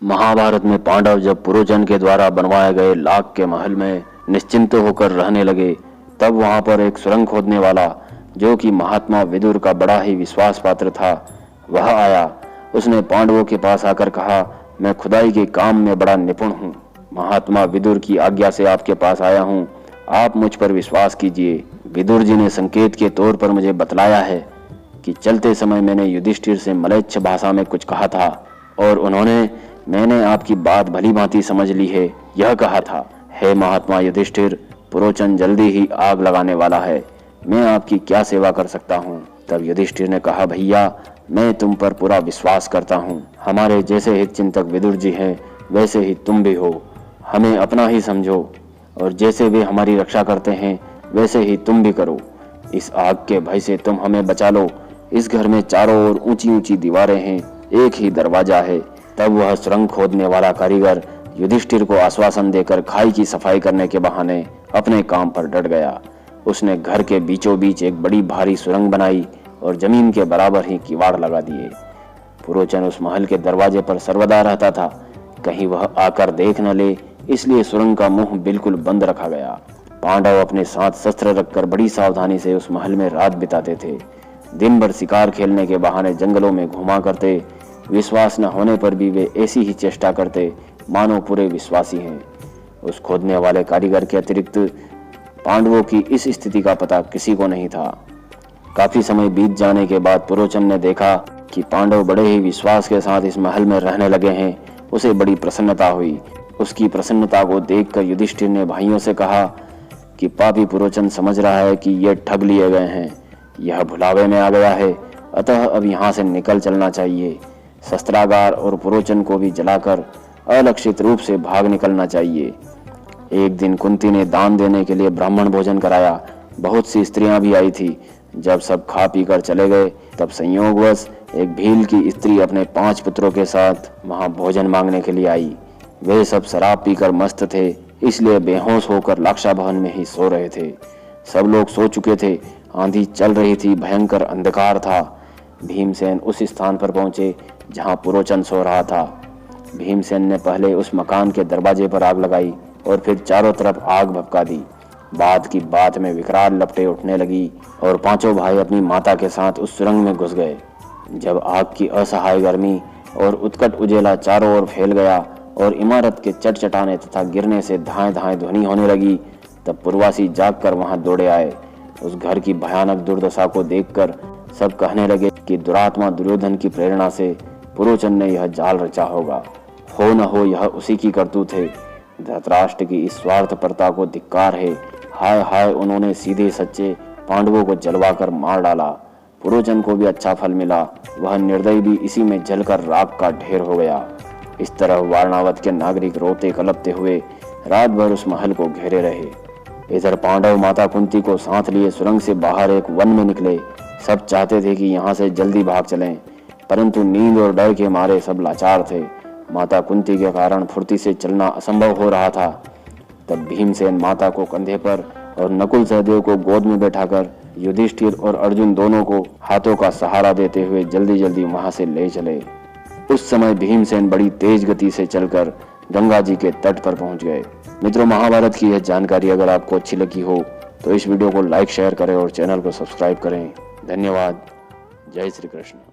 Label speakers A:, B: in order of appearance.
A: महाभारत में पांडव जब पुरोचन के द्वारा बनवाए गए लाख के महल में निश्चिंत होकर रहने लगे, तब वहां पर एक सुरंग खोदने वाला, जो कि महात्मा विदुर का बड़ा ही विश्वास पात्र था, वह आया। उसने पांडवों के पास आकर कहा, मैं खुदाई के काम में बड़ा निपुण हूँ। महात्मा विदुर की आज्ञा से आपके पास आया हूँ, आप मुझ पर विश्वास कीजिए। विदुर जी ने संकेत के तौर पर मुझे बतलाया है कि चलते समय मैंने युधिष्ठिर से मलेच्छ भाषा में कुछ कहा था और उन्होंने मैंने आपकी बात भली भांति समझ ली है, यह कहा था, हे महात्मा युधिष्ठिर, पुरोचन जल्दी ही आग लगाने वाला है, मैं आपकी क्या सेवा कर सकता हूँ। तब युधिष्ठिर ने कहा, भैया मैं तुम पर पूरा विश्वास करता हूँ। हमारे जैसे हित चिंतक विदुर जी हैं, वैसे ही तुम भी हो। हमें अपना ही समझो और जैसे वे हमारी रक्षा करते हैं वैसे ही तुम भी करो। इस आग के भय से तुम हमें बचा लो। इस घर में चारों ओर ऊंची ऊंची दीवारें हैं, एक ही दरवाजा है। तब वह सुरंग खोदने वाला कारीगर युधिष्ठिर को आश्वासन देकर खाई की सफाई करने के बहाने अपने काम पर डट गया। उसने घर के बीचों बीच एक बड़ी भारी सुरंग बनाई और जमीन के बराबर ही किवाड़ लगा दिए। पुरोचन उस महल के दरवाजे पर सर्वदा रहता था, कहीं वह आकर देख न ले, इसलिए सुरंग का मुंह बिल्कुल बंद रखा गया। पांडव अपने साथ शस्त्र रखकर बड़ी सावधानी से उस महल में रात बिताते थे। दिन भर शिकार खेलने के बहाने जंगलों में घुमा करते। विश्वास न होने पर भी वे ऐसी ही चेष्टा करते मानो पूरे विश्वासी हैं। उस खोदने वाले कारीगर के अतिरिक्त पांडवों की इस स्थिति का पता किसी को नहीं था। काफी समय बीत जाने के बाद पुरोचन ने देखा कि पांडव बड़े ही विश्वास के साथ इस महल में रहने लगे हैं। उसे बड़ी प्रसन्नता हुई। उसकी प्रसन्नता को देखकर युधिष्ठिर ने भाइयों से कहा कि पापी पुरोचन समझ रहा है कि ये ठग लिए गए हैं, यह भुलावे में आ गया है, अतः अब यहाँ से निकल चलना चाहिए। शस्त्रागार और पुरोचन को भी जलाकर अलक्षित रूप से भाग निकलना चाहिए। एक दिन कुंती ने दान देने के लिए ब्राह्मण भोजन कराया। बहुत सी स्त्रियां भी आई थी। जब सब खा पी कर चले गए, तब संयोगवश एक भील की स्त्री अपने 5 पुत्रों के साथ वहां भोजन मांगने के लिए आई। वे सब शराब पीकर मस्त थे, इसलिए बेहोश होकर लाक्षा भवन में ही सो रहे थे। सब लोग सो चुके थे। आंधी चल रही थी, भयंकर अंधकार था। भीमसेन उस स्थान पर पहुंचे जहां पुरोचन सो रहा था। भीमसेन ने पहले उस मकान के दरवाजे पर आग लगाई और फिर चारों तरफ आग भभका दी। बात की बात में विकराल लपटें उठने लगी और पांचों भाई अपनी माता के साथ उस सुरंग में घुस गए। जब आग की असहाय गर्मी और उत्कट उजेला चारों ओर फैल गया और इमारत के चटचटाने तथा गिरने से धाएं धाएं ध्वनि होने लगी, तब पुरवासी जागकर वहां दौड़े आए। उस घर की भयानक दुर्दशा को देखकर सब कहने लगे कि दुरात्मा दुर्योधन की प्रेरणा से पुरोचन ने यह जाल रचा होगा। हो न हो यह उसी की करतूत है। धृतराष्ट्र की इस स्वार्थपरता को धिक्कार है। हाय हाय, उन्होंने सीधे सच्चे पांडवों को जलवाकर मार डाला। पुरोचन को भी अच्छा फल मिला, वह निर्दयी भी इसी में जलकर राख का ढेर हो गया। इस तरह वारणावत के नागरिक रोते कलपते हुए रात भर उस महल को घेरे रहे। इधर पांडव माता कुंती को साथ लिए सुरंग से बाहर एक वन में निकले। सब चाहते थे कि यहाँ से जल्दी भाग चलें, परंतु नींद और डर के मारे सब लाचार थे। माता कुंती के कारण फुर्ती से चलना असंभव हो रहा था। तब भीमसेन माता को कंधे पर और नकुल सहदेव को गोद में बैठाकर युधिष्ठिर और अर्जुन दोनों को हाथों का सहारा देते हुए जल्दी जल्दी वहां से ले चले। उस समय भीमसेन बड़ी तेज गति से चलकर गंगा जी के तट पर पहुंच गए। मित्रों, महाभारत की यह जानकारी अगर आपको अच्छी लगी हो तो इस वीडियो को लाइक शेयर करें और चैनल को सब्सक्राइब करें। धन्यवाद। जय श्री कृष्ण।